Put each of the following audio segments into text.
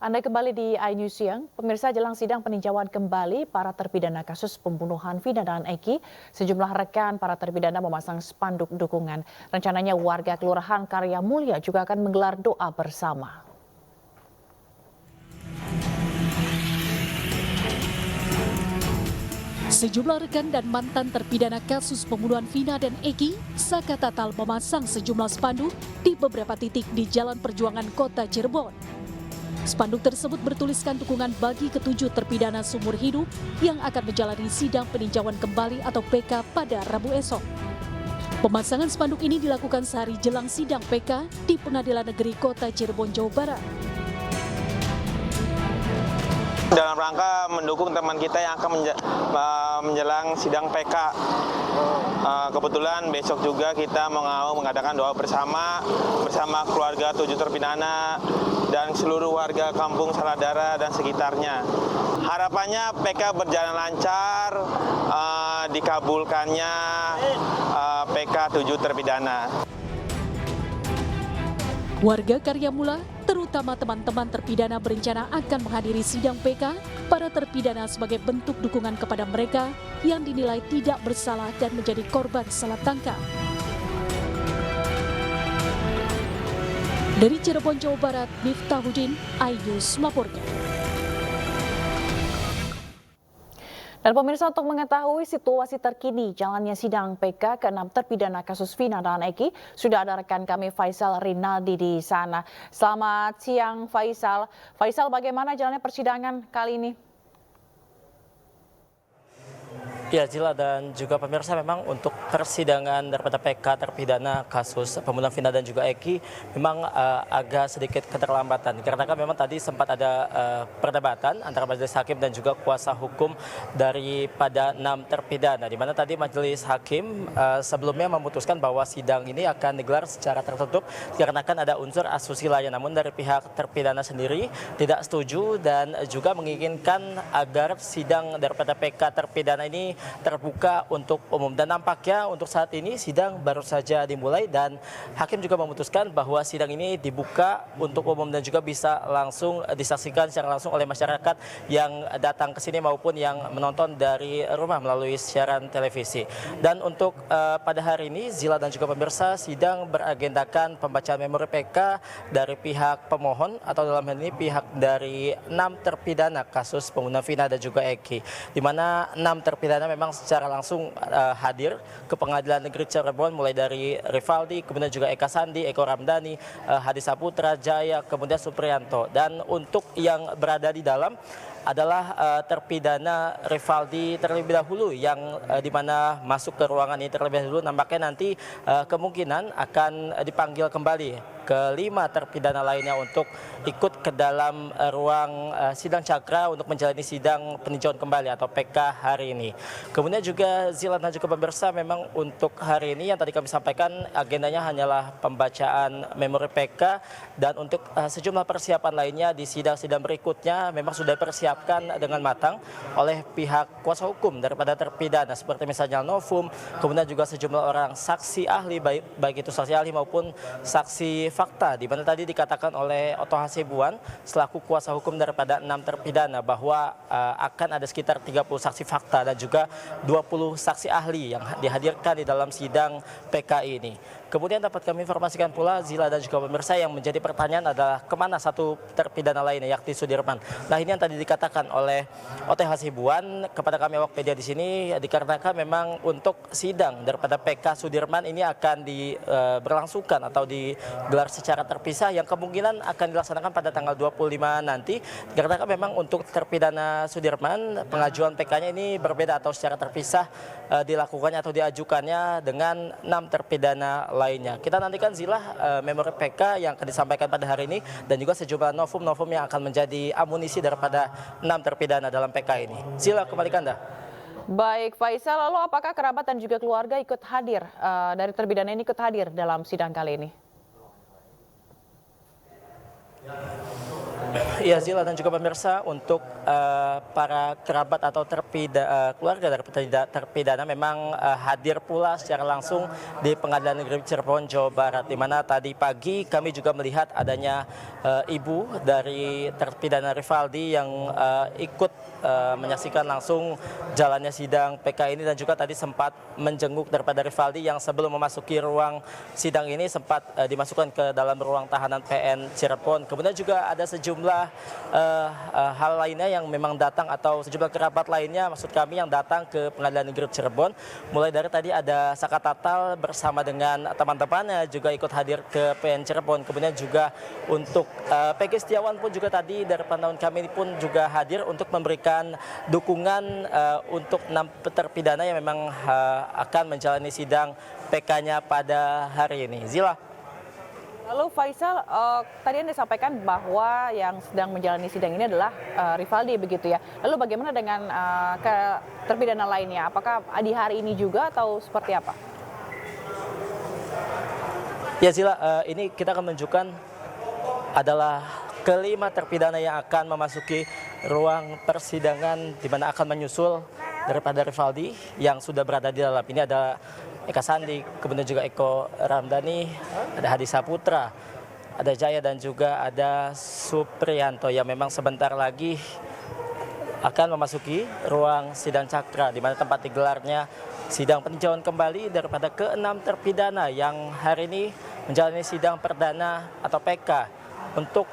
Anda kembali di iNews Siang. Pemirsa, jelang sidang peninjauan kembali para terpidana kasus pembunuhan Vina dan Eki, sejumlah rekan para terpidana memasang spanduk dukungan. Rencananya warga Kelurahan Karya Mulia juga akan menggelar doa bersama. Sejumlah rekan dan mantan terpidana kasus pembunuhan Vina dan Eki Sakatatal memasang sejumlah spanduk di beberapa titik di Jalan Perjuangan Kota Cirebon. Spanduk tersebut bertuliskan dukungan bagi ketujuh terpidana seumur hidup yang akan menjalani sidang peninjauan kembali atau PK pada Rabu esok. Pemasangan spanduk ini dilakukan sehari jelang sidang PK di Pengadilan Negeri Kota Cirebon, Jawa Barat. Dalam rangka mendukung teman kita yang akan menjelang sidang PK. Kebetulan besok juga kita mau mengadakan doa bersama keluarga 7 terpidana dan seluruh warga kampung Saladara dan sekitarnya. Harapannya PK berjalan lancar, dikabulkannya PK 7 terpidana. Warga Karya Mula, terutama teman-teman terpidana berencana akan menghadiri sidang PK para terpidana sebagai bentuk dukungan kepada mereka yang dinilai tidak bersalah dan menjadi korban salah tangkap. Dari Cirebon, Jawa Barat, Miftahudin, iNews melaporkan. Dan pemirsa, untuk mengetahui situasi terkini jalannya sidang PK ke-6 terpidana kasus Vina dan Eki, sudah ada rekan kami Faisal Rinaldi di sana. Selamat siang Faisal. Faisal, bagaimana jalannya persidangan kali ini? Ya, Zila dan juga pemirsa, memang untuk persidangan daripada PK terpidana kasus pembunuhan Vina dan juga Eki memang agak sedikit keterlambatan karena kan memang tadi sempat ada perdebatan antara majelis hakim dan juga kuasa hukum daripada 6 terpidana, di mana tadi majelis hakim sebelumnya memutuskan bahwa sidang ini akan digelar secara tertutup karena kan ada unsur asusila, namun dari pihak terpidana sendiri tidak setuju dan juga menginginkan agar sidang daripada PK terpidana ini terbuka untuk umum. Dan nampaknya untuk saat ini sidang baru saja dimulai dan hakim juga memutuskan bahwa sidang ini dibuka untuk umum dan juga bisa langsung disaksikan secara langsung oleh masyarakat yang datang ke sini maupun yang menonton dari rumah melalui siaran televisi. Dan untuk pada hari ini, Zila dan juga pemirsa, sidang beragendakan pembacaan memori PK dari pihak pemohon atau dalam hal ini pihak dari 6 terpidana kasus pembunuhan Vina dan juga Eki, di mana 6 terpidana memang secara langsung hadir ke Pengadilan Negeri Cirebon, mulai dari Rivaldi, kemudian juga Eka Sandi, Eko Ramdhani, Hadi Saputra, Jaya, kemudian Supriyanto. Dan untuk yang berada di dalam adalah terpidana Rivaldi terlebih dahulu yang dimana masuk ke ruangan ini terlebih dahulu. Nampaknya nanti kemungkinan akan dipanggil kembali ke 5 terpidana lainnya untuk ikut ke dalam ruang sidang cakra untuk menjalani sidang peninjauan kembali atau PK hari ini. Kemudian juga Zila dan juga pemirsa, memang untuk hari ini yang tadi kami sampaikan agendanya hanyalah pembacaan memori PK dan untuk sejumlah persiapan lainnya di sidang-sidang berikutnya memang sudah dipersiapkan dengan matang oleh pihak kuasa hukum daripada terpidana, seperti misalnya novum, kemudian juga sejumlah orang saksi ahli, baik itu saksi ahli maupun saksi fakta, di mana tadi dikatakan oleh Oto Hasibuan selaku kuasa hukum daripada 6 terpidana bahwa akan ada sekitar 30 saksi fakta dan juga 20 saksi ahli yang dihadirkan di dalam sidang PK ini. Kemudian dapat kami informasikan pula, Zila dan juga pemirsa, yang menjadi pertanyaan adalah kemana satu terpidana lainnya, yakni Sudirman. Nah, ini yang tadi dikatakan oleh Oto Hasibuan kepada kami awak media di sini, dikarenakan memang untuk sidang daripada PK Sudirman ini akan berlangsungkan atau digelar secara terpisah yang kemungkinan akan dilaksanakan pada tanggal 25 nanti. Dikarenakan memang untuk terpidana Sudirman pengajuan PK-nya ini berbeda atau secara terpisah dilakukannya atau diajukannya dengan 6 terpidana lainnya. Kita nantikan Zila memori PK yang akan disampaikan pada hari ini dan juga sejumlah novum yang akan menjadi amunisi daripada 6 terpidana dalam PK ini. Zila, kembali ke Anda. Baik Faisal, lalu apakah kerabat dan juga keluarga ikut hadir dari terpidana ini ikut hadir dalam sidang kali ini? Ya, Zila dan juga pemirsa, untuk para kerabat atau keluarga dari terpidana memang hadir pula secara langsung di Pengadilan Negeri Cirebon, Jawa Barat, di mana tadi pagi kami juga melihat adanya ibu dari terpidana Rivaldi yang ikut menyaksikan langsung jalannya sidang PK ini, dan juga tadi sempat menjenguk daripada Rivaldi yang sebelum memasuki ruang sidang ini sempat dimasukkan ke dalam ruang tahanan PN Cirebon. Kemudian juga ada sejumlah hal lainnya yang memang datang, atau sejumlah kerabat lainnya maksud kami yang datang ke Pengadilan Negeri Cirebon. Mulai dari tadi ada Saka Tatal bersama dengan teman-temannya juga ikut hadir ke PN Cirebon. Kemudian juga untuk Peggy Setiawan pun juga tadi dari pantauan kami pun juga hadir untuk memberikan dukungan untuk 6 terpidana yang memang akan menjalani sidang PK-nya pada hari ini. Zila. Lalu Faisal, tadi Anda sampaikan bahwa yang sedang menjalani sidang ini adalah Rivaldi begitu ya. Lalu bagaimana dengan terpidana lainnya? Apakah di hari ini juga atau seperti apa? Ya Zila, ini kita akan menunjukkan adalah kelima terpidana yang akan memasuki ruang persidangan di mana akan menyusul daripada Rivaldi yang sudah berada di dalam. Ini ada Eka Sandi, kemudian juga Eko Ramdhani, ada Hadi Saputra, ada Jaya, dan juga ada Supriyanto yang memang sebentar lagi akan memasuki ruang sidang Cakra, di mana tempat digelarnya sidang peninjauan kembali daripada ke-6 terpidana yang hari ini menjalani sidang perdana atau PK untuk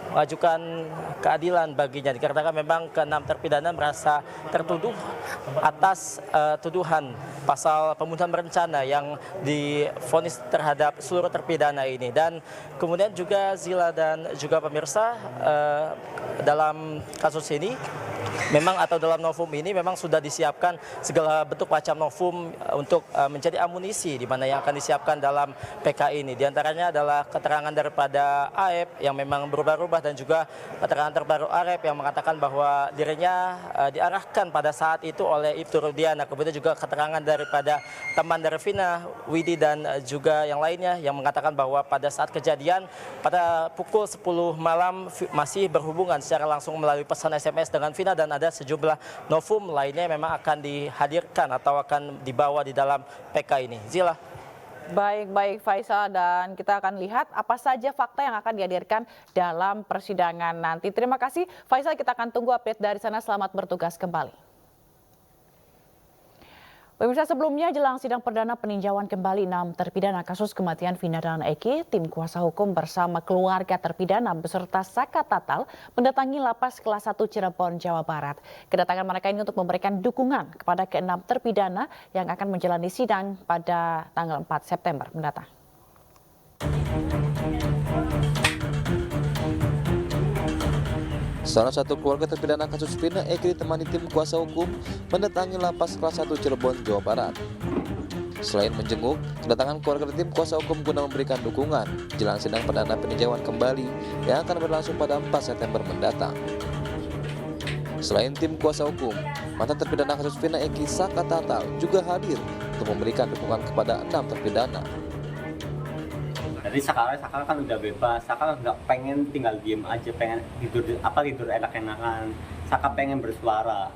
mengajukan keadilan baginya, dikarenakan memang ke-6 terpidana merasa tertuduh atas tuduhan pasal pembunuhan berencana yang divonis terhadap seluruh terpidana ini. Dan kemudian juga Zila dan juga pemirsa, dalam kasus ini memang atau dalam novum ini memang sudah disiapkan segala bentuk macam novum untuk menjadi amunisi di mana yang akan disiapkan dalam PK ini. Di antaranya adalah keterangan daripada AEP yang memang berubah-ubah, dan juga keterangan terbaru AEP yang mengatakan bahwa dirinya diarahkan pada saat itu oleh Ibtu Rudiana. Kemudian juga keterangan daripada teman dari Vina, Widi, dan juga yang lainnya yang mengatakan bahwa pada saat kejadian pada pukul 10 malam masih berhubungan secara langsung melalui pesan SMS dengan Vina, dan ada sejumlah novum lainnya yang memang akan dihadirkan atau akan dibawa di dalam PK ini. Zila. Baik Faisal, dan kita akan lihat apa saja fakta yang akan dihadirkan dalam persidangan nanti. Terima kasih Faisal, kita akan tunggu update dari sana. Selamat bertugas kembali. Pemirsa, sebelumnya jelang sidang perdana peninjauan kembali 6 terpidana kasus kematian Vina dan Eki, tim kuasa hukum bersama keluarga terpidana beserta Saka Tatal mendatangi Lapas Kelas 1 Cirebon, Jawa Barat. Kedatangan mereka ini untuk memberikan dukungan kepada ke-6 terpidana yang akan menjalani sidang pada tanggal 4 September mendatang. Salah satu keluarga terpidana kasus Vina Eki ditemani tim kuasa hukum mendatangi Lapas Kelas 1 Cirebon, Jawa Barat. Selain menjenguk, kedatangan keluarga tim kuasa hukum guna memberikan dukungan jelang sidang perdana peninjauan kembali yang akan berlangsung pada 4 September mendatang. Selain tim kuasa hukum, mantan terpidana kasus Vina Eki, Saka Tatal, juga hadir untuk memberikan dukungan kepada 6 terpidana. Jadi Saka kan udah bebas, Saka nggak pengen tinggal diem aja, pengen tidur enak-enakan. Saka pengen bersuara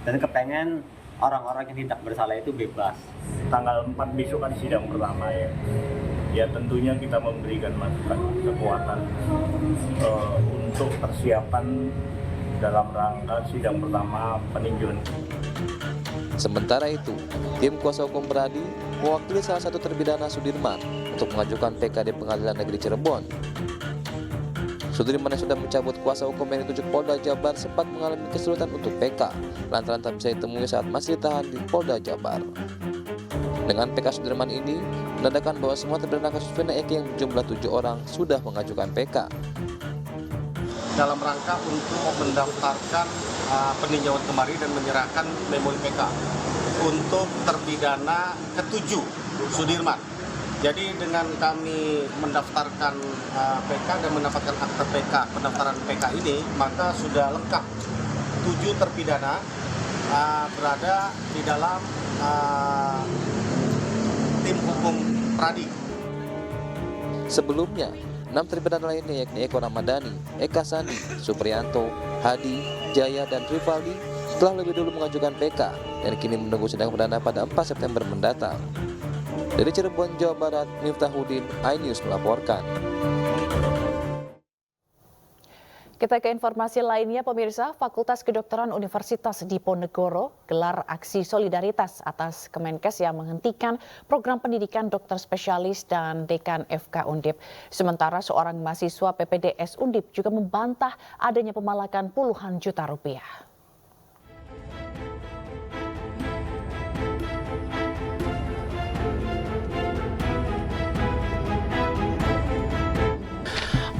dan kepengen orang-orang yang tidak bersalah itu bebas. Tanggal 4 besok kan sidang pertama ya. Ya tentunya kita memberikan masukan kekuatan untuk persiapan dalam rangka sidang pertama peninjauan. Sementara itu, tim kuasa hukum Beradi mewakili salah satu terpidana Sudirman untuk mengajukan PK di Pengadilan Negeri Cirebon. Sudirman yang sudah mencabut kuasa hukum yang ditunjuk Polda Jabar sempat mengalami kesulitan untuk PK lantaran tak bisa ditemui saat masih ditahan di Polda Jabar. Dengan PK Sudirman ini, menandakan bahwa semua terpidana kasus Vina Eki yang berjumlah 7 orang sudah mengajukan PK. Dalam rangka untuk mendaftarkan peninjauan kembali dan menyerahkan memori PK untuk terpidana ke-7 Sudirman. Jadi dengan kami mendaftarkan PK dan mendapatkan akte PK, pendaftaran PK ini, maka sudah lengkap 7 terpidana berada di dalam tim hukum Pradi. Sebelumnya, 6 terpidana lainnya yakni Eko Ramadhani, Eka Sandi, Supriyanto, Hadi, Jaya, dan Rivaldi telah lebih dulu mengajukan PK dan kini menunggu sidang perdana pada 4 September mendatang. Dari Cirebon, Jawa Barat, Miftahuddin, iNews melaporkan. Kita ke informasi lainnya, pemirsa. Fakultas Kedokteran Universitas Diponegoro gelar aksi solidaritas atas Kemenkes yang menghentikan program pendidikan dokter spesialis dan dekan FK Undip. Sementara seorang mahasiswa PPDS Undip juga membantah adanya pemalakan puluhan juta rupiah.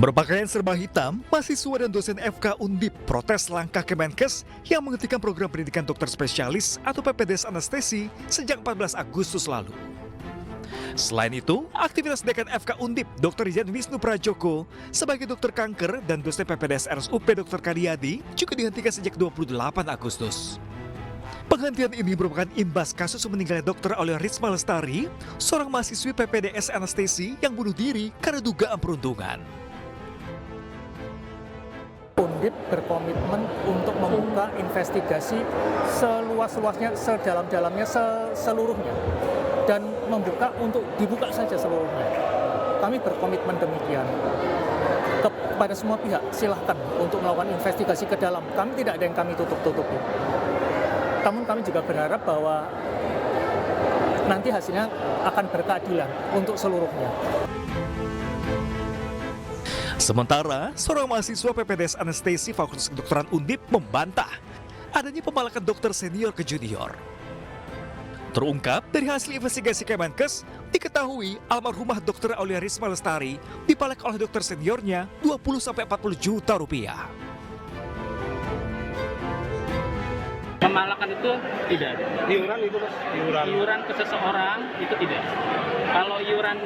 Berpakaian serba hitam, mahasiswa dan dosen FK Undip protes langkah Kemenkes yang menghentikan program pendidikan dokter spesialis atau PPDS anestesi sejak 14 Agustus lalu. Selain itu, aktivitas dekan FK Undip, Dr. Rijan Wisnu Prajoko, sebagai dokter kanker dan dosen PPDS RSUP Dr. Karyadi juga dihentikan sejak 28 Agustus. Penghentian ini merupakan imbas kasus meninggalnya Dr. Aulia Risma Lestari, seorang mahasiswi PPDS anestesi yang bunuh diri karena dugaan perundungan. Undip berkomitmen untuk membuka investigasi seluas-luasnya, sedalam-dalamnya, seluruhnya, dan membuka untuk dibuka saja seluruhnya. Kami berkomitmen demikian. Kepada semua pihak, silahkan untuk melakukan investigasi ke dalam. Kami tidak ada yang kami tutup-tutupi. Namun kami juga berharap bahwa nanti hasilnya akan berkeadilan untuk seluruhnya. Sementara, seorang mahasiswa PPDS anestesi Fakultas Kedokteran Undip membantah adanya pemalakan dokter senior ke junior. Terungkap dari hasil investigasi Kemenkes, diketahui almarhumah Dr. Aulia Risma Lestari dipalak oleh dokter seniornya 20-40 juta rupiah. Pemalakan itu tidak ada. Iuran itu mas? Iuran ke seseorang itu tidak. Kalau iuran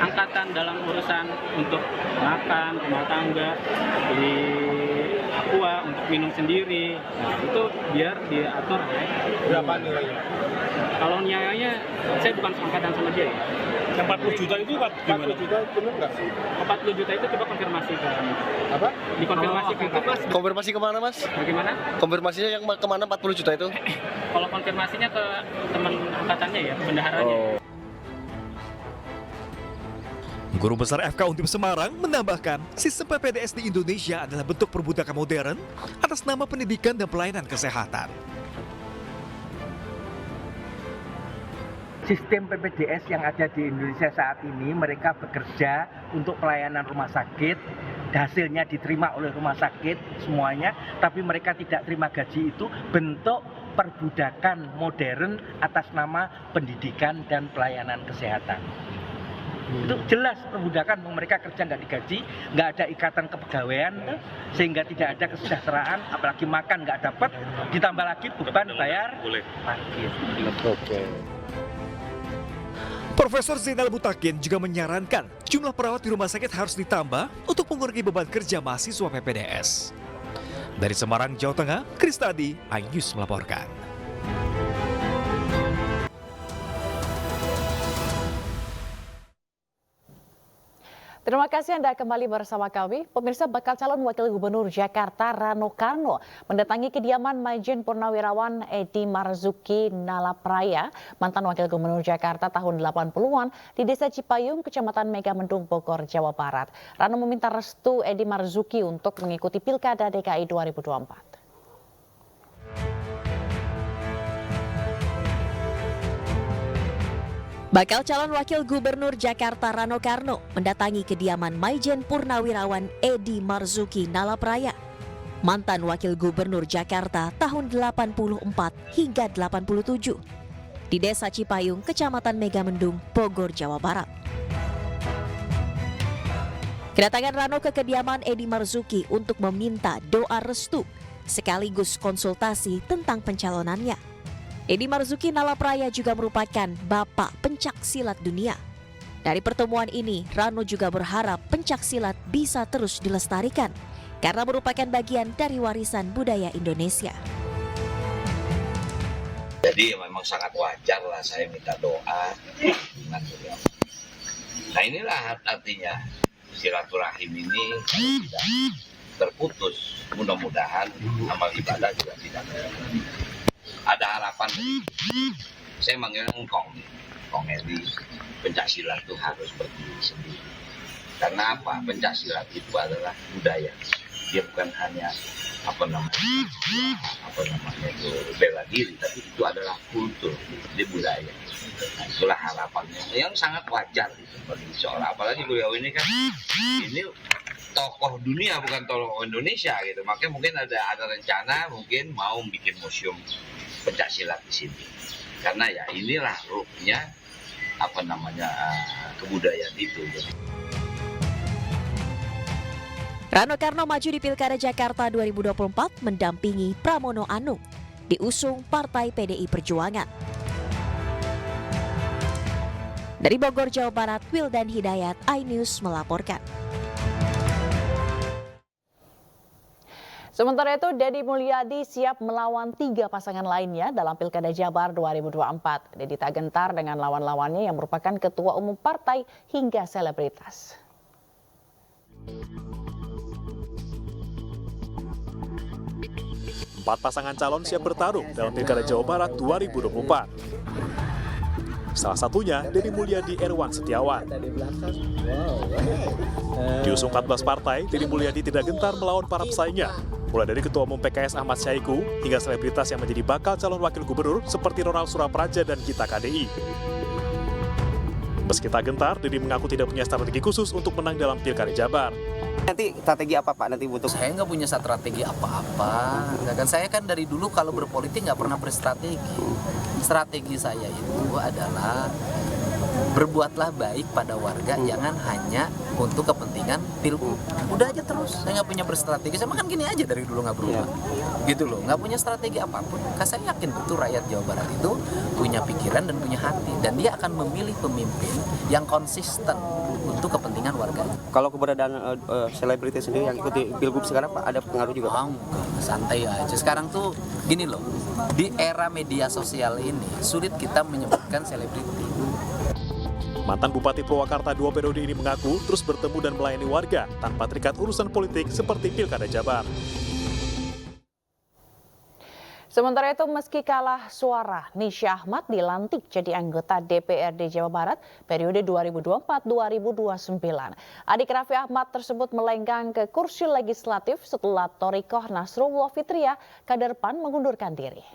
angkatan dalam urusan untuk makan, rumah tangga, beli aqua, untuk minum sendiri, nah, itu biar diatur. Berapa nilainya? Kalau nilainya, saya bukan seangkatan sama dia ya. Yang 40 juta itu 40 juta benar nggak sih? 40 juta itu coba konfirmasi ke Apa? dikonfirmasi ke mas. Konfirmasi kemana mas? Bagaimana? Konfirmasinya yang kemana 40 juta itu? Kalau konfirmasinya ke teman angkatannya ya, bendaharanya. Guru Besar FK Undip Semarang menambahkan, sistem PPDS di Indonesia adalah bentuk perbudakan modern atas nama pendidikan dan pelayanan kesehatan. Sistem PPDS yang ada di Indonesia saat ini, mereka bekerja untuk pelayanan rumah sakit, hasilnya diterima oleh rumah sakit semuanya, tapi mereka tidak terima gaji, itu bentuk perbudakan modern atas nama pendidikan dan pelayanan kesehatan. Itu jelas perbudakan, mereka kerja nggak digaji, nggak ada ikatan kepegawaian, sehingga tidak ada kesejahteraan, apalagi makan nggak dapat, ditambah lagi beban bayar parkir. Oke. Profesor Zainal Mutakin juga menyarankan jumlah perawat di rumah sakit harus ditambah untuk mengurangi beban kerja mahasiswa PPDS. Dari Semarang, Jawa Tengah, Kristadi, iNews melaporkan. Terima kasih Anda kembali bersama kami. Pemirsa, bakal calon Wakil Gubernur Jakarta Rano Karno mendatangi kediaman Maijen Purnawirawan Edi Marzuki Nalapraya, mantan Wakil Gubernur Jakarta tahun 80-an di Desa Cipayung, Kecamatan Megamendung, Bogor, Jawa Barat. Rano meminta restu Edi Marzuki untuk mengikuti Pilkada DKI 2024. Bakal calon Wakil Gubernur Jakarta Rano Karno mendatangi kediaman Maijen Purnawirawan Edi Marzuki Nalapraya, mantan Wakil Gubernur Jakarta tahun 84 hingga 87, di Desa Cipayung, Kecamatan Megamendung, Bogor, Jawa Barat. Kedatangan Rano ke kediaman Edi Marzuki untuk meminta doa restu sekaligus konsultasi tentang pencalonannya. Edi Marzuki Nalapraya juga merupakan bapak pencak silat dunia. Dari pertemuan ini, Rano juga berharap pencak silat bisa terus dilestarikan karena merupakan bagian dari warisan budaya Indonesia. Jadi memang sangat wajar lah saya minta doa. Nah inilah artinya silaturahim ini tidak terputus. Mudah-mudahan amal ibadah juga tidak terputus. Ada harapan. Saya manggil Kong Edi, pencaksilat itu harus berdiri sendiri. Karena apa? Pencaksilat itu adalah budaya. Dia bukan hanya itu bela diri, tapi itu adalah kultur, dia budaya. Nah, itulah harapannya yang sangat wajar itu bagi seorang, apalagi beliau ini kan ini tokoh dunia bukan tokoh Indonesia gitu. Makanya mungkin ada rencana mungkin mau bikin museum pencaksilat di sini. Karena ya inilah ruhnya kebudayaan itu. Rano Karno maju di Pilkada Jakarta 2024 mendampingi Pramono Anung, diusung Partai PDI Perjuangan. Dari Bogor, Jawa Barat, Wildan Hidayat, iNews melaporkan. Sementara itu, Deddy Mulyadi siap melawan 3 pasangan lainnya dalam Pilkada Jabar 2024. Deddy tak gentar dengan lawan-lawannya yang merupakan ketua umum partai hingga selebritas. Empat pasangan calon siap bertarung dalam Pilkada Jawa Barat 2024. Salah satunya Deddy Mulyadi Erwan Setiawan. Diusung 14 partai, Deddy Mulyadi tidak gentar melawan para pesaingnya. Mulai dari Ketua Umum PKS Ahmad Syahiku hingga selebritas yang menjadi bakal calon wakil gubernur seperti Ronald Surapraja dan Gita KDI. Meski tak gentar, Deddy mengaku tidak punya strategi khusus untuk menang dalam Pilkada Jabar. Nanti strategi apa Pak nanti butuh? Saya nggak punya strategi apa-apa. Kan saya kan dari dulu kalau berpolitik nggak pernah berstrategi. Strategi saya itu adalah berbuatlah baik pada warga, jangan hanya untuk kepentingan pilgub. Udah aja terus. Saya nggak punya berstrategi. Saya kan gini aja dari dulu nggak berubah. Gitu loh. Nggak punya strategi apapun. Karena saya yakin betul rakyat Jawa Barat itu punya pikiran dan punya hati, dan dia akan memilih pemimpin yang konsisten untuk kepentingan warga. Kalau keberadaan selebritis sendiri yang ikuti pilgub sekarang Pak, ada pengaruh juga? Santai aja. Sekarang tuh gini loh, di era media sosial ini sulit kita menyebutkan selebriti. Mantan Bupati Purwakarta 2 periode ini mengaku terus bertemu dan melayani warga tanpa terikat urusan politik seperti Pilkada Jabar. Sementara itu, meski kalah suara, Nisya Ahmad dilantik jadi anggota DPRD Jawa Barat periode 2024-2029. Adik Raffi Ahmad tersebut melenggang ke kursi legislatif setelah Thorikoh Nasrullah Fitriah, kader PAN, mengundurkan diri.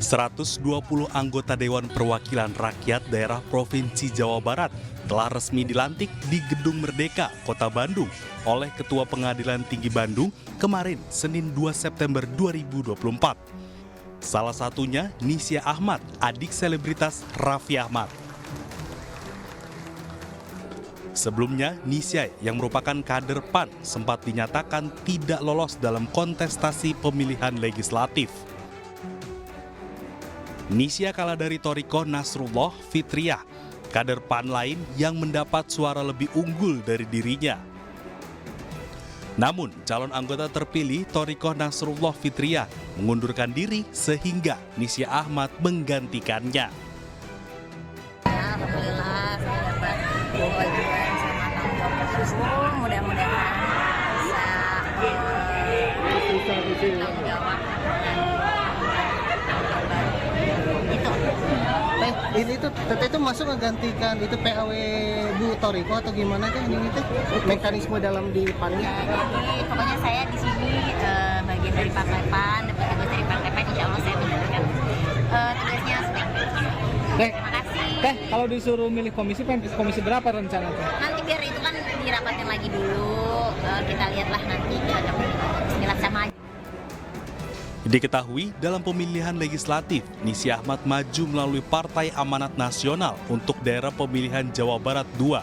120 anggota Dewan Perwakilan Rakyat Daerah Provinsi Jawa Barat telah resmi dilantik di Gedung Merdeka, Kota Bandung oleh Ketua Pengadilan Tinggi Bandung kemarin Senin 2 September 2024. Salah satunya Nisya Ahmad, adik selebritas Raffi Ahmad. Sebelumnya, Nisya yang merupakan kader PAN sempat dinyatakan tidak lolos dalam kontestasi pemilihan legislatif. Nisya kalah dari Thorikoh Nasrullah Fitriah, kader PAN lain yang mendapat suara lebih unggul dari dirinya. Namun, calon anggota terpilih Thorikoh Nasrullah Fitriah mengundurkan diri sehingga Nisya Ahmad menggantikannya. Alhamdulillah saya dapat kewajiban sama tanggung jawab khusus. Mudah-mudahan bisa tanggung jawab. Ini tuh teteh itu masuk menggantikan itu PAW Bu Thorikoh atau gimana kan ini tuh mekanisme dalam di PAN-nya? Jadi pokoknya saya di sini bagian dari Partai PAN, dapat tugas dari Partai PAN, insya Allah saya menjalankan tugasnya sebaik-baiknya. Terima kasih. Kalau disuruh milih komisi berapa rencana tuh? Nanti biar itu kan dirapatin lagi dulu, kita lihatlah nanti bismillah sama aja. Diketahui dalam pemilihan legislatif, Nisya Ahmad maju melalui Partai Amanat Nasional untuk daerah pemilihan Jawa Barat 2.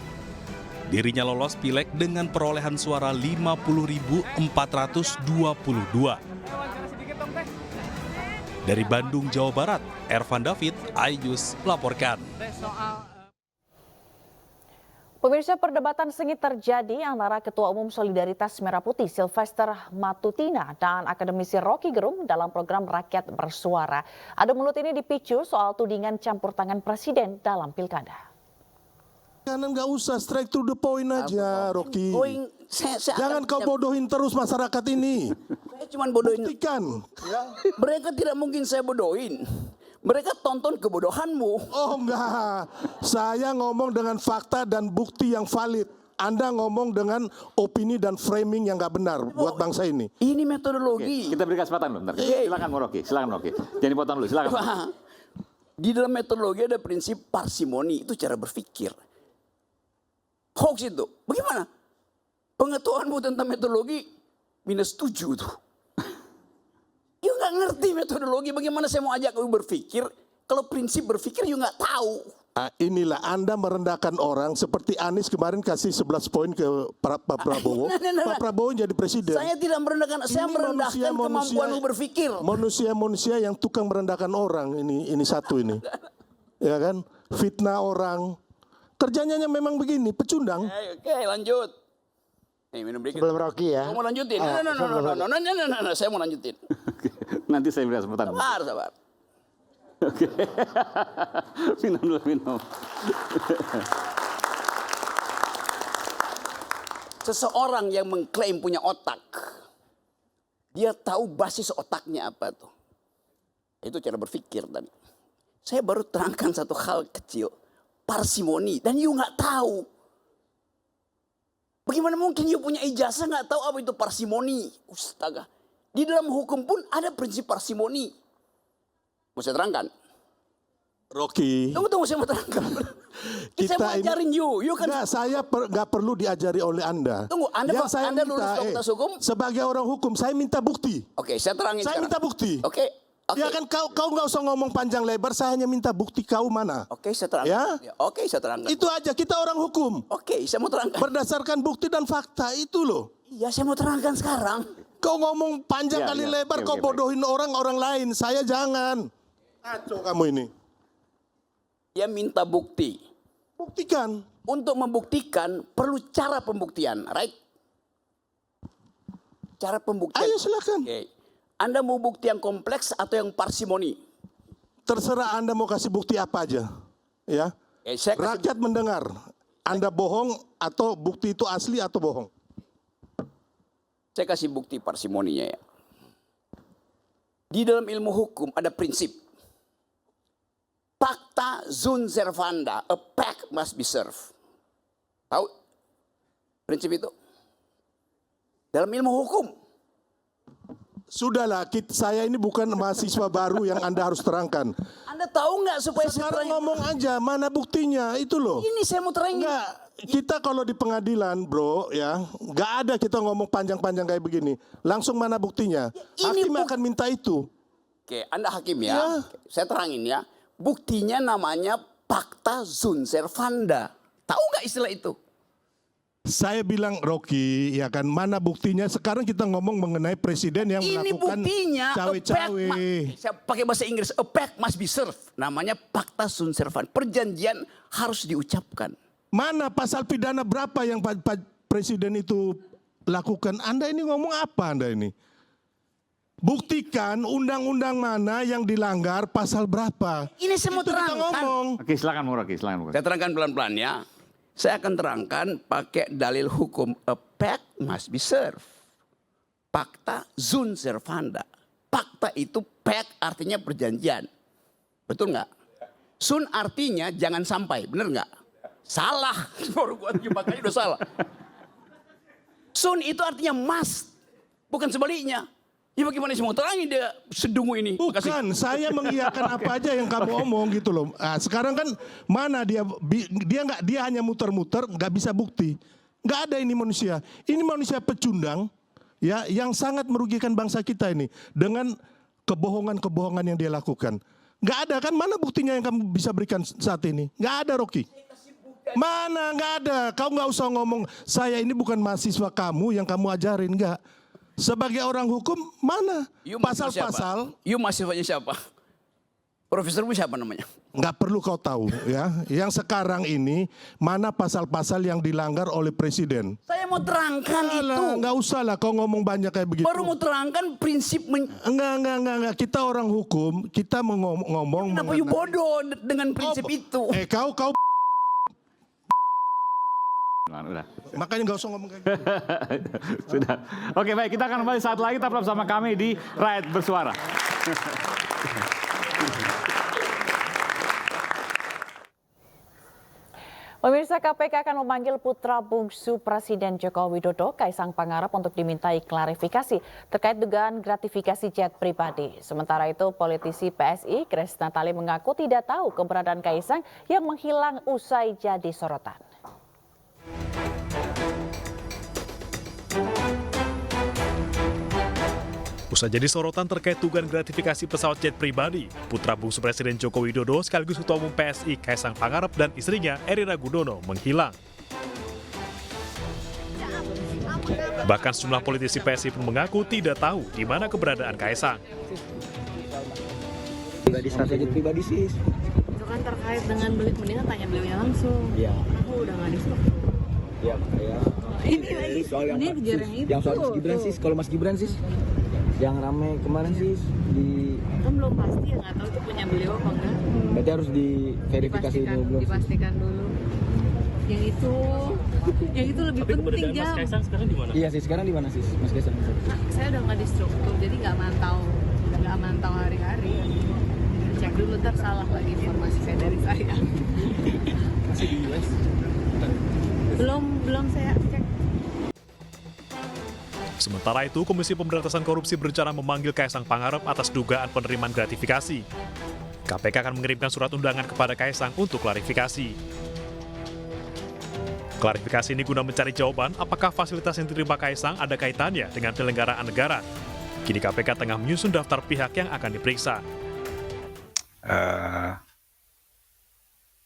Dirinya lolos pileg dengan perolehan suara 50.422. Dari Bandung, Jawa Barat, Ervan David, iNews melaporkan. Pemirsa, perdebatan sengit terjadi antara Ketua Umum Solidaritas Merah Putih Sylvester Matutina dan akademisi Rocky Gerung dalam program Rakyat Bersuara. Adu mulut ini dipicu soal tudingan campur tangan Presiden dalam pilkada. Jangan nggak usah, straight to the point aja, Rocky. Jangan kau bodohin terus masyarakat ini. Saya cuma bodohin. Buktikan. Mereka tidak mungkin saya bodohin. Mereka tonton kebodohanmu. Oh enggak, saya ngomong dengan fakta dan bukti yang valid. Anda ngomong dengan opini dan framing yang nggak benar buat bangsa ini. Ini metodologi. Oke, kita beri kesempatan dulu. Silakan Rocky, silakan Rocky. Jangan dipotong dulu, silakan. Di dalam metodologi ada prinsip parsimoni, itu cara berpikir. Hoax itu, bagaimana? Pengetahuanmu tentang metodologi minus 7 tuh. You nggak ngerti metodologi, bagaimana saya mau ajak kamu berpikir kalau prinsip berpikir you nggak tahu. Nah, inilah Anda merendahkan orang seperti Anies kemarin kasih 11 poin ke Pak Prabowo. Pak Prabowo jadi presiden. Saya tidak merendahkan, saya merendahkan kemampuanmu berpikir. Manusia-manusia yang tukang merendahkan orang ini satu ini. Ya kan? Fitnah orang. Kerjanya memang begini, pecundang. Oke, lanjut. Minum dikit. Sebelum Rocky ya. Kamu mau lanjutin? No, saya mau lanjutin. Nanti saya beri kesempatan. Sabar. Oke. Minum dulu, minum. Seseorang yang mengklaim punya otak, dia tahu basis otaknya apa tuh. Itu cara berpikir tadi. Saya baru terangkan satu hal kecil, parsimoni, dan you nggak tahu. Bagaimana mungkin you punya ijazah nggak tahu apa itu parsimoni? Astaga. Di dalam hukum pun ada prinsip parsimoni. Mau saya terangkan? Rocky. Tunggu, saya mau terangkan. Saya mau ajarin you kan. Enggak, saya nggak perlu diajari oleh Anda. Tunggu, Anda lulus fakultas hukum? Sebagai orang hukum, saya minta bukti. Oke, saya terangin Saya sekarang. minta bukti. Oke. Ya kan kau nggak usah ngomong panjang lebar, saya hanya minta bukti kau mana. Oke, saya terangkan. Ya? Oke, saya terangkan. Itu aja, kita orang hukum. Oke, saya mau terangkan. Berdasarkan bukti dan fakta itu loh. Iya, saya mau terangkan sekarang. Kau ngomong panjang kali lebar, kau bodohin orang lain. Saya jangan. Kacau kamu ini. Dia minta bukti. Buktikan. Untuk membuktikan perlu cara pembuktian, right? Cara pembuktian. Ayo silakan. Oke. Anda mau bukti yang kompleks atau yang parsimoni? Terserah Anda mau kasih bukti apa aja. Ya. Rakyat mendengar. Anda bohong atau bukti itu asli atau bohong? Saya kasih bukti parsimoninya ya. Di dalam ilmu hukum ada prinsip. Pacta sunt servanda, a pact must be served. Tahu prinsip itu? Dalam ilmu hukum. Sudahlah, saya ini bukan mahasiswa baru yang Anda harus terangkan. Anda tahu nggak supaya sekarang ngomong aja, mana buktinya itu loh. Ini saya mau terangin. Enggak, kita kalau di pengadilan bro ya, nggak ada kita ngomong panjang-panjang kayak begini. Langsung mana buktinya? Hakim akan minta itu. Oke, Anda hakim ya. Oke, saya terangin ya. Buktinya namanya Pacta sunt servanda. Tahu nggak istilah itu? Saya bilang Rocky, ya kan, mana buktinya? Sekarang kita ngomong mengenai presiden yang Ini melakukan buktinya, cawe-cawe. Saya pakai bahasa Inggris, a pact must be served. Namanya Pacta sunt servanda. Perjanjian harus diucapkan. Mana pasal pidana berapa yang presiden itu lakukan? Anda ini ngomong apa Anda ini? Buktikan undang-undang mana yang dilanggar, pasal berapa? Ini saya mau terangkan. Oke, silakan Rocky, silakan. Saya terangkan pelan-pelan ya. Saya akan terangkan pakai dalil hukum, a pact must be served. Pacta sunt servanda. Pacta itu pact artinya perjanjian. Betul nggak? Sunt artinya jangan sampai, bener nggak? Salah. Baru gua makanya udah salah. Sunt itu artinya must, bukan sebaliknya. Ya bagaimana sih mau terangin dia sedungu ini? Bukan, saya mengiyakan apa aja yang kamu omong gitu loh. Nah, sekarang kan mana dia hanya muter-muter, nggak bisa bukti. Nggak ada ini manusia. Ini manusia pecundang, ya, yang sangat merugikan bangsa kita ini dengan kebohongan-kebohongan yang dia lakukan. Nggak ada kan? Mana buktinya yang kamu bisa berikan saat ini? Nggak ada, Rocky. Mana? Nggak ada. Kau nggak usah ngomong saya ini bukan mahasiswa kamu yang kamu ajarin, nggak. Sebagai orang hukum, mana pasal-pasal? You mahasiswanya siapa? Profesor siapa namanya? Nggak perlu kau tahu ya. Yang sekarang ini mana pasal-pasal yang dilanggar oleh presiden. Saya mau terangkan itu. Nggak usah lah kau ngomong banyak kayak begitu. Baru mau terangkan prinsip. Enggak. Kita orang hukum, kita ngomong. Kenapa you bodoh dengan prinsip itu? Kau. Udah. Makanya nggak usah ngomong kayak gitu. Sudah. Oke, baik, kita akan kembali saat lagi, tetap bersama kami di Rakyat Bersuara. Pemirsa, KPK akan memanggil putra bungsu Presiden Joko Widodo, Kaisang Pangarep, untuk dimintai klarifikasi terkait dugaan gratifikasi jet pribadi. Sementara itu, politisi PSI Grace Natali mengaku tidak tahu keberadaan Kaisang yang menghilang usai jadi sorotan. Usai jadi sorotan terkait dugaan gratifikasi pesawat jet pribadi, putra bungsu Presiden Joko Widodo sekaligus Ketua Umum PSI Kaisang Pangarep dan istrinya Erina Gudono menghilang. Bahkan sejumlah politisi PSI pun mengaku tidak tahu di mana keberadaan Kaisang. Strategi pribadi sih. Itu kan terkait dengan mendingan tanya beliaunya langsung. Iya. Aku udah nggak disuruh. Ya, kayak ini soal yang yang soal Mas Gibran sih, kalau Mas Gibran sih yang rame kemarin sih kan belum pasti ya, nggak tahu itu punya beliau apa enggak. Berarti harus diverifikasi dulu. Dipastikan dulu. Yang itu lebih penting ya. Mas Kaisang sekarang di mana? Iya sih, sekarang di mana sih Mas Kaisang? Saya udah nggak di struktur, jadi nggak mantau hari-hari. Cek dulu, ntar salah lagi informasi saya dari saya. Masih di US? Belum saya cek. Sementara itu, Komisi Pemberantasan Korupsi berencana memanggil Kaisang Pangarep atas dugaan penerimaan gratifikasi. KPK akan mengirimkan surat undangan kepada Kaisang untuk klarifikasi. Klarifikasi ini guna mencari jawaban apakah fasilitas yang diterima Kaisang ada kaitannya dengan penyelenggaraan negara. Kini KPK tengah menyusun daftar pihak yang akan diperiksa.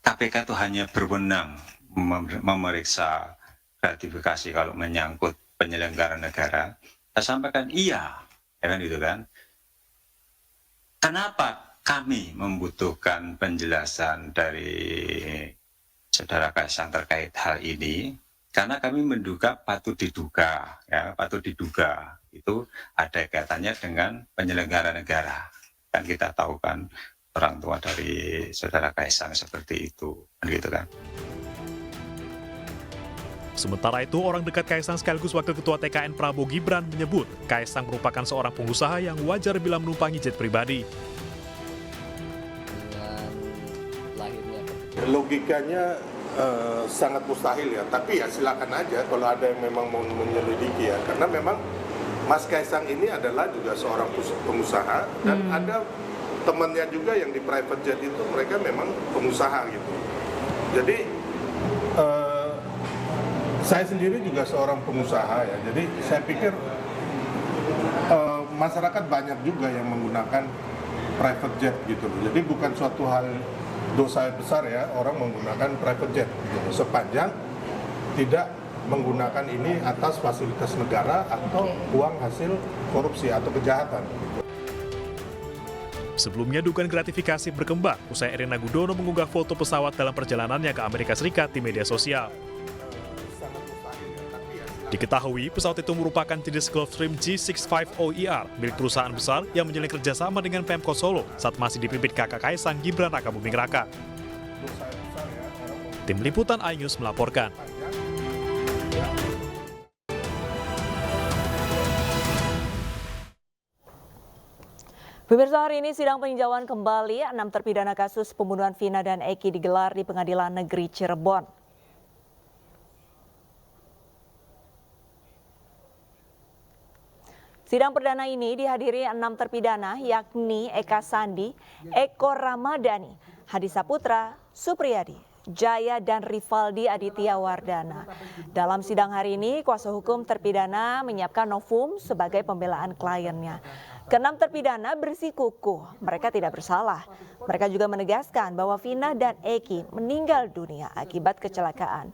KPK itu hanya berwenang memeriksa gratifikasi kalau menyangkut penyelenggara negara. Saya sampaikan iya, ya kan itu kan. Kenapa kami membutuhkan penjelasan dari Saudara Kaisang terkait hal ini? Karena kami menduga patut diduga itu ada kaitannya dengan penyelenggara negara. Kan kita tahu kan orang tua dari Saudara Kaisang seperti itu, gitu kan. Sementara itu, orang dekat Kaisang sekaligus Wakil Ketua TKN Prabowo Gibran menyebut Kaisang merupakan seorang pengusaha yang wajar bila menumpangi jet pribadi. Logikanya sangat mustahil ya, tapi ya silakan aja kalau ada yang memang mau menyelidiki ya, karena memang Mas Kaisang ini adalah juga seorang pengusaha dan ada temannya juga yang di private jet itu mereka memang pengusaha gitu. Jadi saya sendiri juga seorang pengusaha ya, jadi saya pikir masyarakat banyak juga yang menggunakan private jet gitu loh. Jadi bukan suatu hal dosa besar ya orang menggunakan private jet gitu, sepanjang tidak menggunakan ini atas fasilitas negara atau uang hasil korupsi atau kejahatan. Sebelumnya dugaan gratifikasi berkembang usai Erina Gudono mengunggah foto pesawat dalam perjalanannya ke Amerika Serikat di media sosial. Diketahui pesawat itu merupakan jenis Gulfstream G650ER milik perusahaan besar yang menjalin kerjasama dengan Pemkot Solo saat masih dipimpin kakak Kaisang Gibran Rakabuming Raka. Tim Liputan iNews melaporkan. Pemirsa, hari ini sidang peninjauan kembali 6 terpidana kasus pembunuhan Vina dan Eki digelar di Pengadilan Negeri Cirebon. Sidang perdana ini dihadiri 6 terpidana yakni Eka Sandi, Eko Ramadhani, Hadi Saputra, Supriyadi, Jaya dan Rivaldi Aditya Wardana. Dalam sidang hari ini, kuasa hukum terpidana menyiapkan novum sebagai pembelaan kliennya. Keenam terpidana bersikukuh, mereka tidak bersalah. Mereka juga menegaskan bahwa Vina dan Eki meninggal dunia akibat kecelakaan.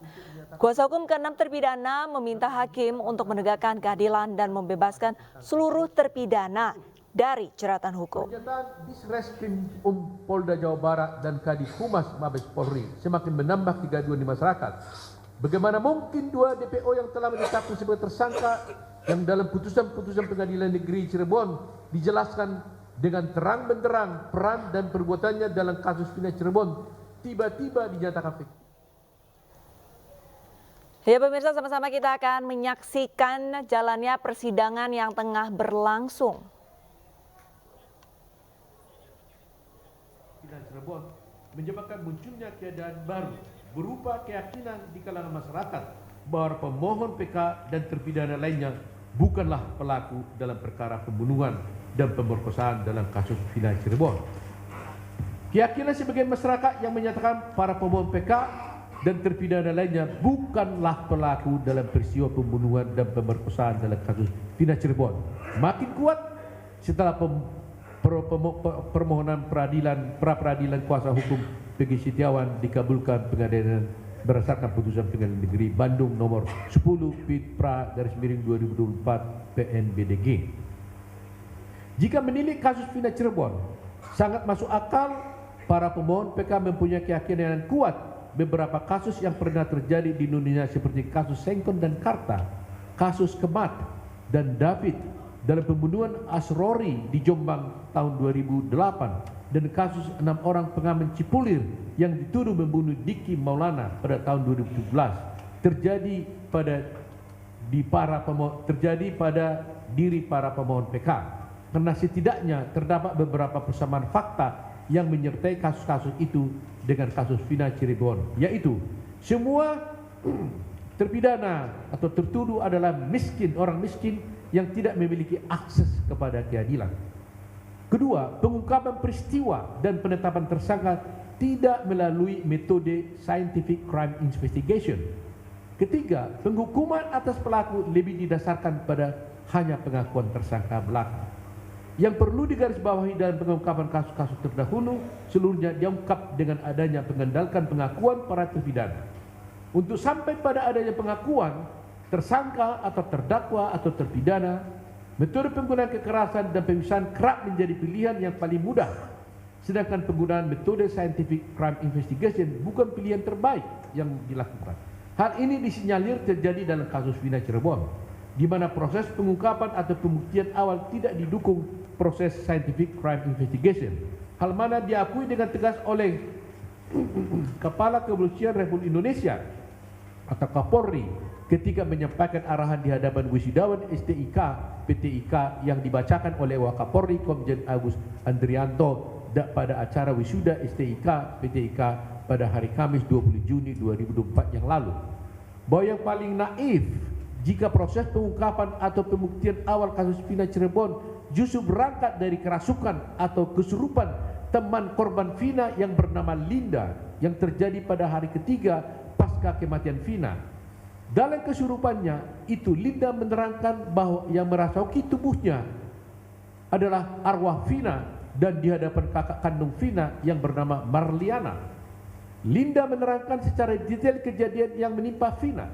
Kuasa hukum keenam terpidana meminta hakim untuk menegakkan keadilan dan membebaskan seluruh terpidana dari jeratan hukum. Pernyataan Disreskrim Polda Jawa Barat dan Kadif Humas Mabes Polri semakin menambah kegaduhan di masyarakat. Bagaimana mungkin dua DPO yang telah ditetapkan sebagai tersangka yang dalam putusan-putusan Pengadilan Negeri Cirebon dijelaskan dengan terang benderang peran dan perbuatannya dalam kasus Vina Cirebon tiba-tiba dinyatakan fiktif. Ya pemirsa, sama-sama kita akan menyaksikan jalannya persidangan yang tengah berlangsung. Vina Cirebon menyebabkan munculnya keadaan baru berupa keyakinan di kalangan masyarakat bahwa pemohon PK dan terpidana lainnya bukanlah pelaku dalam perkara pembunuhan dan pemerkosaan dalam kasus Vina Cirebon. Keyakinan sebagian masyarakat yang menyatakan para pemohon PK dan terpidana lainnya bukanlah pelaku dalam peristiwa pembunuhan dan pemerkosaan dalam kasus Vina Cirebon makin kuat setelah permohonan pra-peradilan kuasa hukum Peggy Setiawan dikabulkan pengadilan berdasarkan putusan Pengadilan Negeri Bandung nomor 10 Pit/2024 PNBDG. Jika menilik kasus Vina Cirebon, sangat masuk akal para pemohon PK mempunyai keyakinan yang kuat beberapa kasus yang pernah terjadi di Indonesia seperti kasus Sengkon dan Karta, kasus Kemat dan David dalam pembunuhan Asrori di Jombang tahun 2008 dan kasus 6 orang pengamen Cipulir yang dituduh membunuh Diki Maulana pada tahun 2017 terjadi pada diri para pemohon PK. Karena setidaknya terdapat beberapa persamaan fakta yang menyertai kasus-kasus itu dengan kasus Vina Cirebon, yaitu semua terpidana atau tertuduh adalah orang miskin yang tidak memiliki akses kepada keadilan. Kedua, pengungkapan peristiwa dan penetapan tersangka tidak melalui metode scientific crime investigation. Ketiga, penghukuman atas pelaku lebih didasarkan pada hanya pengakuan tersangka belaka. Yang perlu digarisbawahi dalam pengungkapan kasus-kasus terdahulu seluruhnya diungkap dengan adanya mengandalkan pengakuan para terpidana. Untuk sampai pada adanya pengakuan tersangka atau terdakwa atau terpidana, metode penggunaan kekerasan dan pemisahan kerap menjadi pilihan yang paling mudah, sedangkan penggunaan metode scientific crime investigation bukan pilihan terbaik yang dilakukan. Hal ini disinyalir terjadi dalam kasus Vina Cirebon, di mana proses pengungkapan atau pembuktian awal tidak didukung proses scientific crime investigation. Hal mana diakui dengan tegas oleh Kepala Kepolisian Republik Indonesia atau Kapolri ketika menyampaikan arahan di hadapan wisudawan STIK PTIK yang dibacakan oleh Wakapolri Komjen Agus Andrianto pada acara wisuda STIK PTIK pada hari Kamis 20 Juni 2024 yang lalu. Bahwa yang paling naif jika proses pengungkapan atau pembuktian awal kasus Vina Cirebon justru berangkat dari kerasukan atau kesurupan teman korban Vina yang bernama Linda yang terjadi pada hari ketiga pasca kematian Vina. Dalam kesurupannya itu Linda menerangkan bahwa yang merasuki tubuhnya adalah arwah Vina dan di hadapan kakak kandung Vina yang bernama Marliana. Linda menerangkan secara detail kejadian yang menimpa Vina.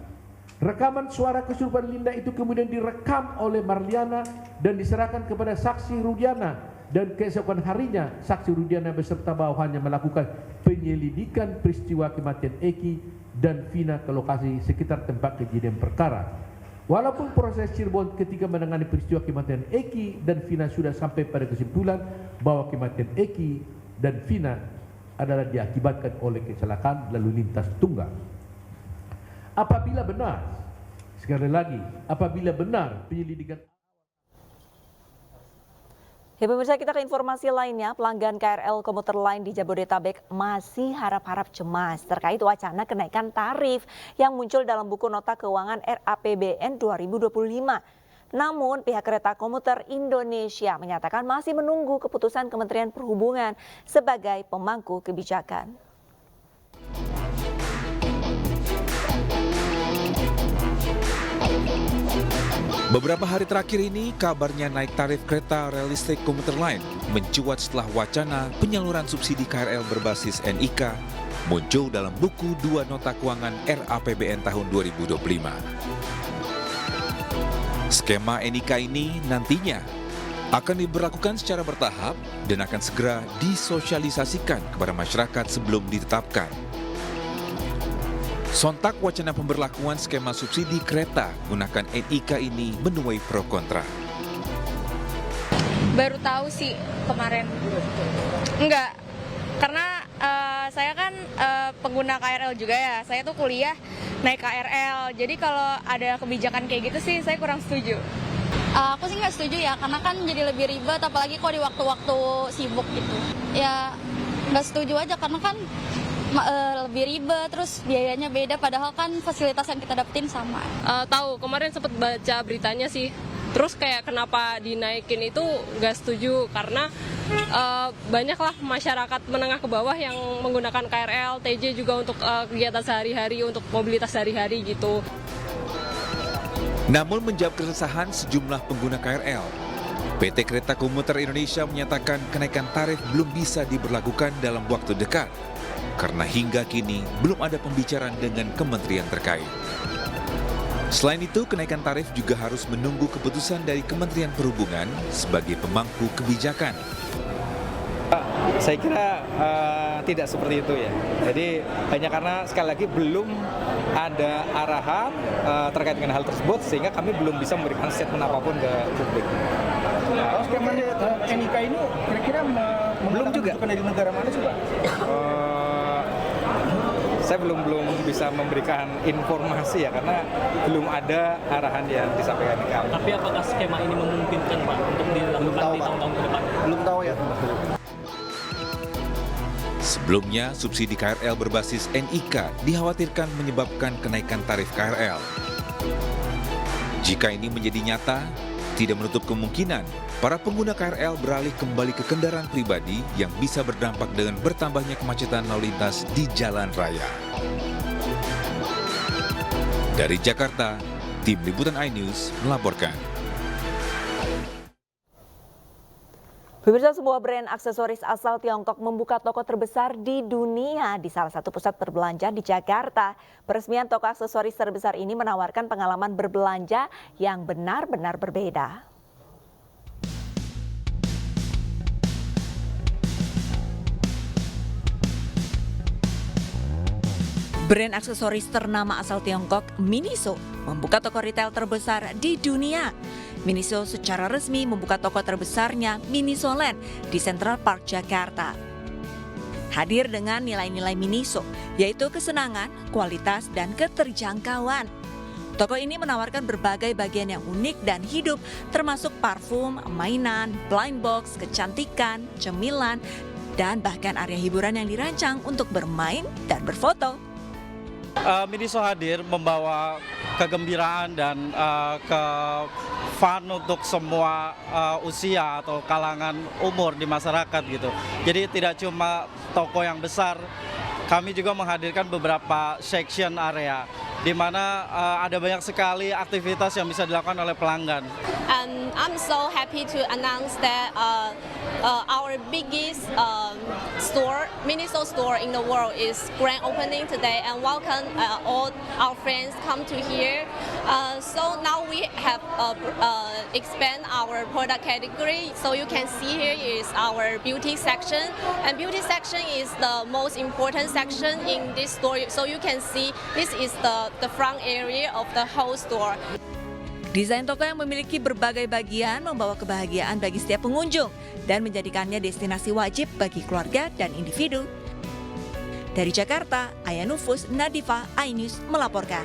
Rekaman suara kesurupan Linda itu kemudian direkam oleh Marliana dan diserahkan kepada saksi Rudiana, dan keesokan harinya saksi Rudiana beserta bawahannya melakukan penyelidikan peristiwa kematian Eki dan Vina ke lokasi sekitar tempat kejadian perkara. Walaupun proses Cirebon ketika menangani peristiwa kematian Eki dan Vina sudah sampai pada kesimpulan bahwa kematian Eki dan Vina adalah diakibatkan oleh kecelakaan lalu lintas tunggal. Apabila benar, sekali lagi, apabila benar penyelidikan. Ya pemirsa, kita ke informasi lainnya. Pelanggan KRL komuter lain di Jabodetabek masih harap-harap cemas terkait wacana kenaikan tarif yang muncul dalam buku nota keuangan RAPBN 2025. Namun pihak Kereta Komuter Indonesia menyatakan masih menunggu keputusan Kementerian Perhubungan sebagai pemangku kebijakan. Beberapa hari terakhir ini, kabarnya naik tarif kereta rel listrik komuter lain mencuat setelah wacana penyaluran subsidi KRL berbasis NIK muncul dalam buku 2 nota keuangan RAPBN tahun 2025. Skema NIK ini nantinya akan diberlakukan secara bertahap dan akan segera disosialisasikan kepada masyarakat sebelum ditetapkan. Sontak wacana pemberlakuan skema subsidi kereta menggunakan NIK ini menuai pro kontra. Baru tahu sih kemarin. Enggak, karena saya kan pengguna KRL juga ya. Saya tuh kuliah naik KRL. Jadi kalau ada kebijakan kayak gitu sih saya kurang setuju. Aku sih nggak setuju ya, karena kan jadi lebih ribet, apalagi kok di waktu-waktu sibuk gitu. Ya nggak setuju aja, karena kan lebih ribet, terus biayanya beda, padahal kan fasilitas yang kita dapetin sama. Tahu, kemarin sempat baca beritanya sih. Terus kayak kenapa dinaikin itu nggak setuju, karena banyaklah masyarakat menengah ke bawah yang menggunakan KRL, TJ juga untuk kegiatan sehari-hari, untuk mobilitas sehari-hari gitu. Namun menjawab keresahan sejumlah pengguna KRL, PT Kereta Komuter Indonesia menyatakan kenaikan tarif belum bisa diberlakukan dalam waktu dekat, karena hingga kini belum ada pembicaraan dengan kementerian terkait. Selain itu, kenaikan tarif juga harus menunggu keputusan dari Kementerian Perhubungan sebagai pemangku kebijakan. Saya kira tidak seperti itu ya. Jadi hanya karena sekali lagi belum ada arahan terkait dengan hal tersebut, sehingga kami belum bisa memberikan statement apapun ke publik. Skema NIK ini kira-kira belum juga dari negara mana sih Pak? Saya belum bisa memberikan informasi ya, karena belum ada arahan yang disampaikan ke kami. Tapi apakah skema ini memungkinkan Pak untuk dilakukan di tahun-tahun ke depan? Belum tahu ya. Sebelumnya, subsidi KRL berbasis NIK dikhawatirkan menyebabkan kenaikan tarif KRL. Jika ini menjadi nyata, tidak menutup kemungkinan para pengguna KRL beralih kembali ke kendaraan pribadi yang bisa berdampak dengan bertambahnya kemacetan lalu lintas di jalan raya. Dari Jakarta, Tim Liputan iNews melaporkan. Pemirsa, sebuah brand aksesoris asal Tiongkok membuka toko terbesar di dunia di salah satu pusat berbelanja di Jakarta. Peresmian toko aksesoris terbesar ini menawarkan pengalaman berbelanja yang benar-benar berbeda. Brand aksesoris ternama asal Tiongkok, Miniso, membuka toko retail terbesar di dunia. Miniso secara resmi membuka toko terbesarnya, Miniso Land, di Central Park, Jakarta. Hadir dengan nilai-nilai Miniso, yaitu kesenangan, kualitas, dan keterjangkauan. Toko ini menawarkan berbagai bagian yang unik dan hidup, termasuk parfum, mainan, blind box, kecantikan, cemilan, dan bahkan area hiburan yang dirancang untuk bermain dan berfoto. Miniso hadir membawa kegembiraan dan fun untuk semua usia atau kalangan umur di masyarakat gitu. Jadi tidak cuma toko yang besar, kami juga menghadirkan beberapa section area di mana ada banyak sekali aktivitas yang bisa dilakukan oleh pelanggan. And I'm so happy to announce that our biggest store, Miniso store in the world, is grand opening today, and welcome all our friends come to here. So now we have expand our product category. So you can see here is our beauty section, and beauty section is the most important section in this store. So you can see this is the front area of the whole store. Desain toko yang memiliki berbagai bagian membawa kebahagiaan bagi setiap pengunjung dan menjadikannya destinasi wajib bagi keluarga dan individu. Dari Jakarta, Aya Nufus, Nadifa, iNews melaporkan.